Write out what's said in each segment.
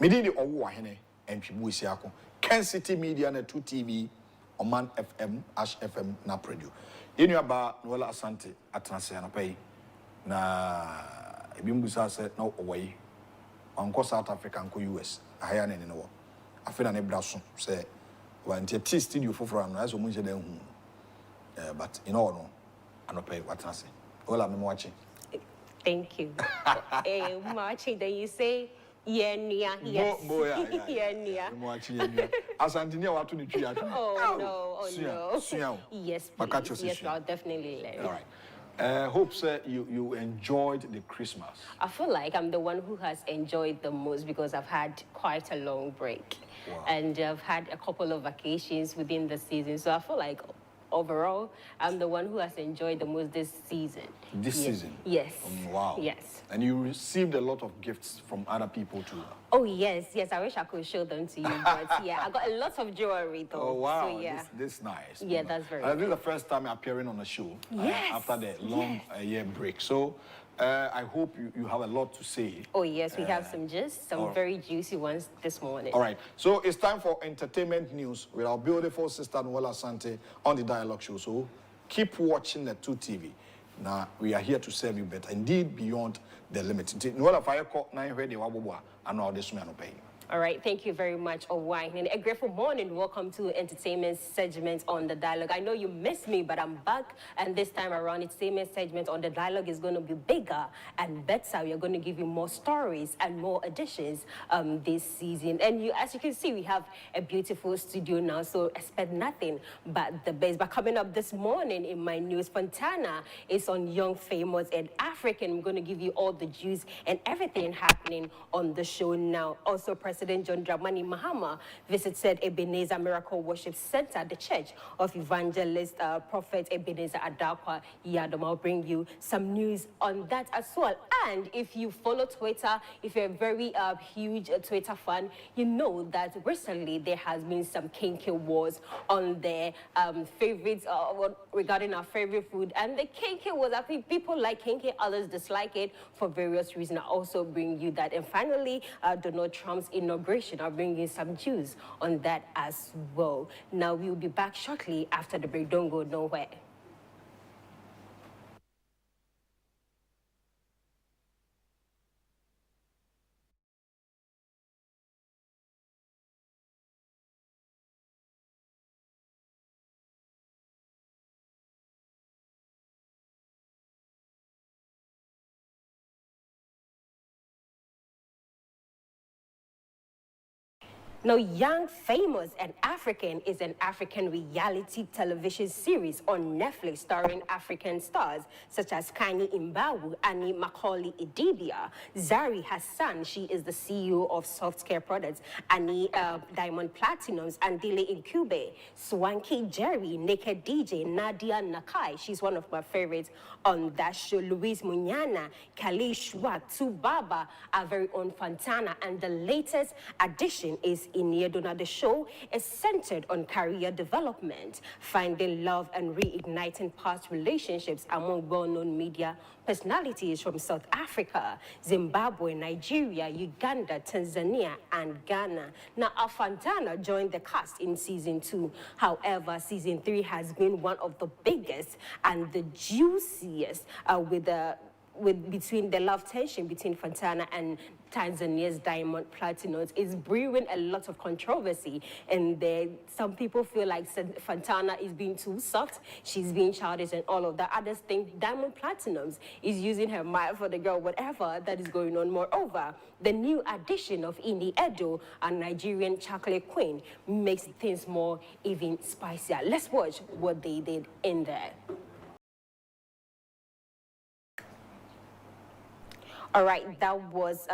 Medini owo ahene entwibu isiako. Kencity Media na 2TV Oman FM Ash FM na produce. Yenu aba Nwela Asante atanase anapay na ebimbusa se na owayi. Anko South Africa anko US ahaya ne no. Afena ne braso se wanti T studio foforo no aso munje dan hu. But you know no anapay watanase. Ola me watching. Thank you. Marching, then you say, yes. Yeah. Asantini watu ni twi atu. Oh no. Yes, please. Yes, I'll definitely learn. All right. Hope sir, you enjoyed the Christmas. I feel like I'm the one who has enjoyed the most because I've had quite a long break. Wow. And I've had a couple of vacations within the season. So I feel like overall, I'm the one who has enjoyed the most this season. This season? Yes. Wow. Yes. And you received a lot of gifts from other people too. Oh, yes. I wish I could show them to you. But yeah, I got a lot of jewelry though. Oh, wow. So, yeah. This is nice. Yeah, that's very This is the first time appearing on a show. Yes. After the long year break. So I hope you have a lot to say. Oh, yes. We have some very juicy ones this morning. All right. So it's time for entertainment news with our beautiful sister Nwela Asante on the Dialogue Show. So keep watching the 2TV. Now, we are here to serve you better, indeed beyond the limit. Nwela Fayeko, 9 ready, Wabubwa, and all this man pay. All right, thank you very much, Owine. And a grateful morning. Welcome to entertainment segment on the Dialogue. I know you missed me, but I'm back. And this time around, entertainment segment on the Dialogue is going to be bigger and better. We are going to give you more stories and more editions this season. And as you can see, we have a beautiful studio now, so expect nothing but the best. But coming up this morning in my news, Fontana is on Young, Famous, and African. I'm going to give you all the juice and everything happening on the show now. Also, President John Dramani Mahama visited Ebenezer Miracle Worship Center, the Church of Evangelist Prophet Ebenezer Adakwa Yadom. I'll bring you some news on that as well. And if you follow Twitter, if you're a very huge Twitter fan, you know that recently there has been some kinky wars on their favorites regarding our favorite food. And the kinky wars, I think people like kinky, others dislike it for various reasons. I'll also bring you that. And finally, Donald Trump's inauguration. I'll bring you some news on that as well. Now, we'll be back shortly after the break. Don't go nowhere. Now, Young, Famous, and African is an African reality television series on Netflix starring African stars such as Kanye Imbawu, Annie Macaulay Idibia, Zari Hassan, she is the CEO of Soft Care Products, Annie Diamond Platinums, Andile Incube, Swanky Jerry, Naked DJ, Nadia Nakai, she's one of my favorites on that show, Louise Munyana, Kali Shwak, Tubaba, our very own Fontana, and the latest addition is in Yedona. The show is centered on career development, finding love and reigniting past relationships among well-known media personalities from South Africa, Zimbabwe, Nigeria, Uganda, Tanzania, and Ghana. Now, Fontana joined the cast in season 2. However, season 3 has been one of the biggest and the juiciest between the love tension between Fontana and Tanzania's Diamond Platinums is brewing a lot of controversy, and some people feel like Fontana is being too soft, she's being childish and all of that. Others think Diamond Platinums is using her mind for the girl, whatever that is going on. Moreover, the new addition of Akufo-addo, a Nigerian chocolate queen, makes things more even spicier. Let's watch what they did in there. All right, that was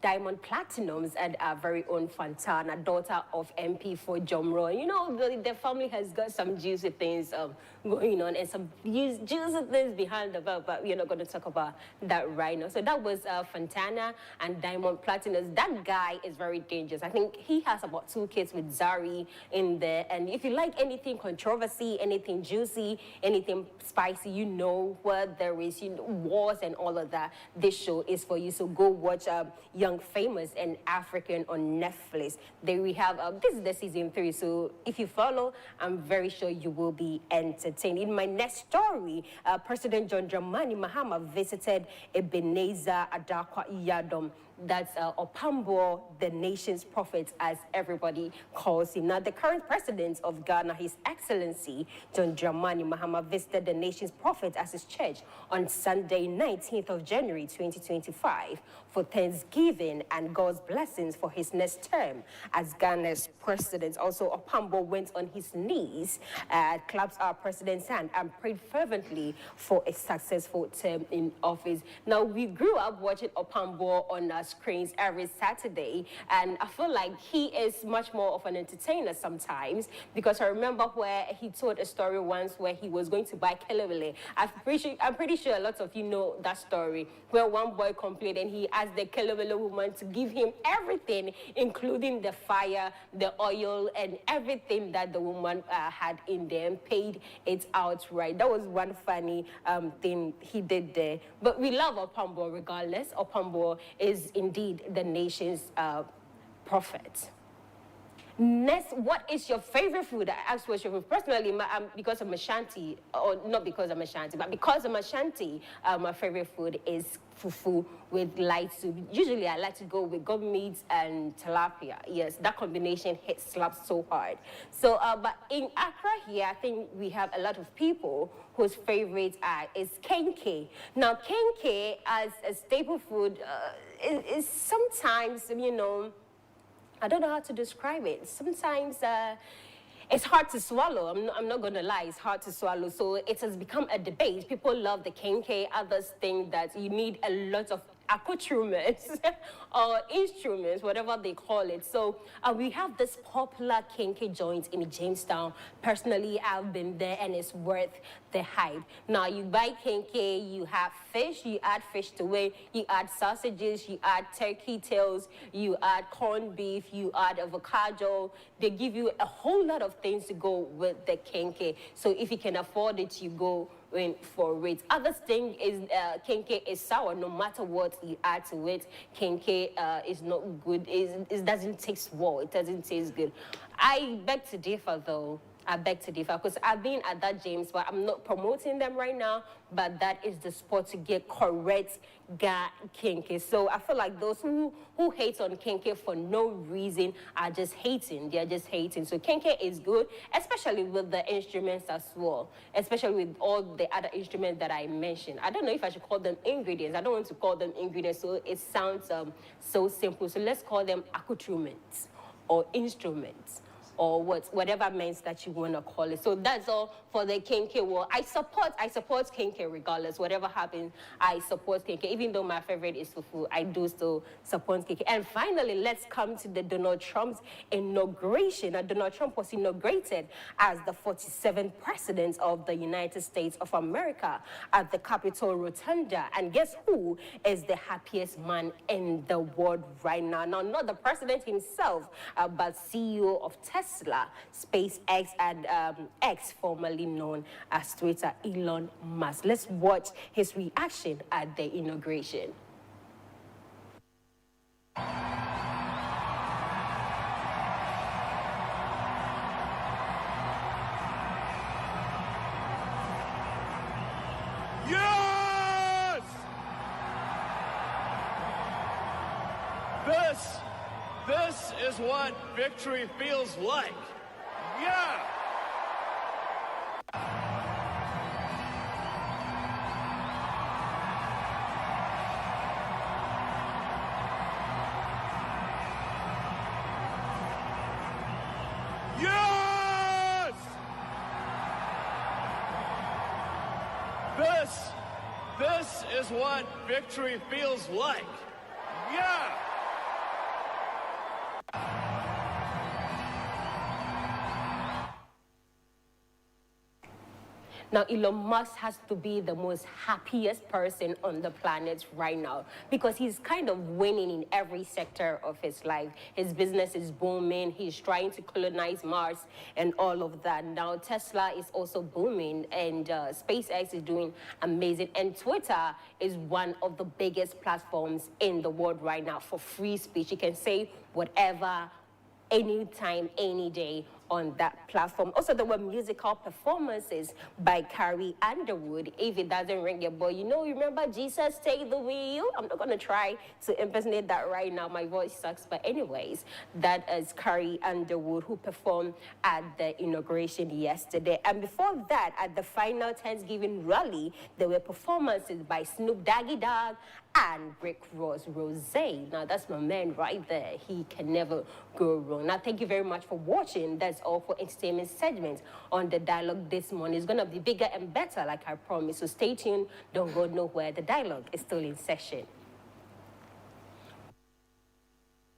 Diamond Platinums and our very own Fontana, daughter of MP for Jomro. You know, the family has got some juicy things going on and some juicy things behind the veil, but we're not going to talk about that right now. So that was Fontana and Diamond Platinums. That guy is very dangerous. I think he has about 2 kids with Zari in there. And if you like anything controversy, anything juicy, anything spicy, you know where there is wars and all of that, this show is for you. So go watch Young, Young, Famous, and African on Netflix. There we have, this is the season 3, so if you follow, I'm very sure you will be entertained. In my next story, President John Dramani Mahama visited Ebenezer Adakwa-Yadom. That's Opambo, the nation's prophet, as everybody calls him. Now, the current president of Ghana, His Excellency John Dramani Mahama, visited the nation's prophet as his church on Sunday, 19th of January 2025, for Thanksgiving and God's blessings for his next term as Ghana's president. Also, Opambo went on his knees, clapped our president's hand, and prayed fervently for a successful term in office. Now, we grew up watching Opambo on screens every Saturday, and I feel like he is much more of an entertainer sometimes, because I remember where he told a story once where he was going to buy kelewele. I'm pretty sure a lot of you know that story, where one boy complained and he asked the kelewele woman to give him everything, including the fire, the oil, and everything that the woman had in there, and paid it outright. That was one funny thing he did there. But we love Opambo regardless. Opambo is indeed the nation's prophet. Next, what is your favorite food? I asked what's your favorite. Personally, because I'm Ashanti, or not because I'm Ashanti, but because I'm Ashanti, my favorite food is fufu with light soup. Usually, I like to go with goat meat and tilapia. Yes, that combination slaps so hard. So, but in Accra here, I think we have a lot of people whose favorite is kenke. Now, kenke as a staple food is sometimes, you know, I don't know how to describe it. Sometimes it's hard to swallow. I'm not going to lie, it's hard to swallow. So it has become a debate. People love the kenke. Others think that you need a lot of accoutrements or instruments, whatever they call it. So we have this popular kenke joint in Jamestown. Personally, I've been there and it's worth the hype. Now, you buy kenke, you have fish, you add fish to it, you add sausages, you add turkey tails, you add corned beef, you add avocado. They give you a whole lot of things to go with the kenke. So if you can afford it, you go in for it. Other thing is kenke is sour. No matter what you add to it, kenke is not good. It doesn't taste well. It doesn't taste good. I beg to differ, though. I beg to differ, because I've been at that James, but I'm not promoting them right now, but that is the spot to get correct kenke. So I feel like those who hate on kenke for no reason are just hating. They're just hating. So kenke is good, especially with the instruments as well, especially with all the other instruments that I mentioned. I don't know if I should call them ingredients. I don't want to call them ingredients, so it sounds so simple. So let's call them accoutrements or instruments, or whatever means that you want to call it. So that's all for the kenke. Well, I support kenke regardless. Whatever happens, I support kenke. Even though my favorite is fufu, I do still support kenke. And finally, let's come to the Donald Trump's inauguration. Donald Trump was inaugurated as the 47th president of the United States of America at the Capitol Rotunda. And guess who is the happiest man in the world right now? Now, not the president himself, but CEO of Tesla, SpaceX, and X, formerly known as Twitter, Elon Musk. Let's watch his reaction at the inauguration. Yes! This is what victory feels like. Yeah! Yes! This is what victory feels like. Yeah! Now, Elon Musk has to be the most happiest person on the planet right now because he's kind of winning in every sector of his life. His business is booming. He's trying to colonize Mars and all of that. Now, Tesla is also booming, and SpaceX is doing amazing. And Twitter is one of the biggest platforms in the world right now for free speech. You can say whatever, anytime, any day on that platform. Also, there were musical performances by Carrie Underwood. If it doesn't ring your bell, you remember Jesus Take the Wheel? I'm not going to try to impersonate that right now. My voice sucks. But anyways, that is Carrie Underwood, who performed at the inauguration yesterday. And before that, at the final Thanksgiving rally, there were performances by Snoop Doggy Dogg and Rick Ross Rose. Now, that's my man right there. He can never go wrong. Now, thank you very much for watching. That's all for entertainment segments on The Dialogue this morning. It's going to be bigger and better, like I promised. So stay tuned. Don't go nowhere. The Dialogue is still in session.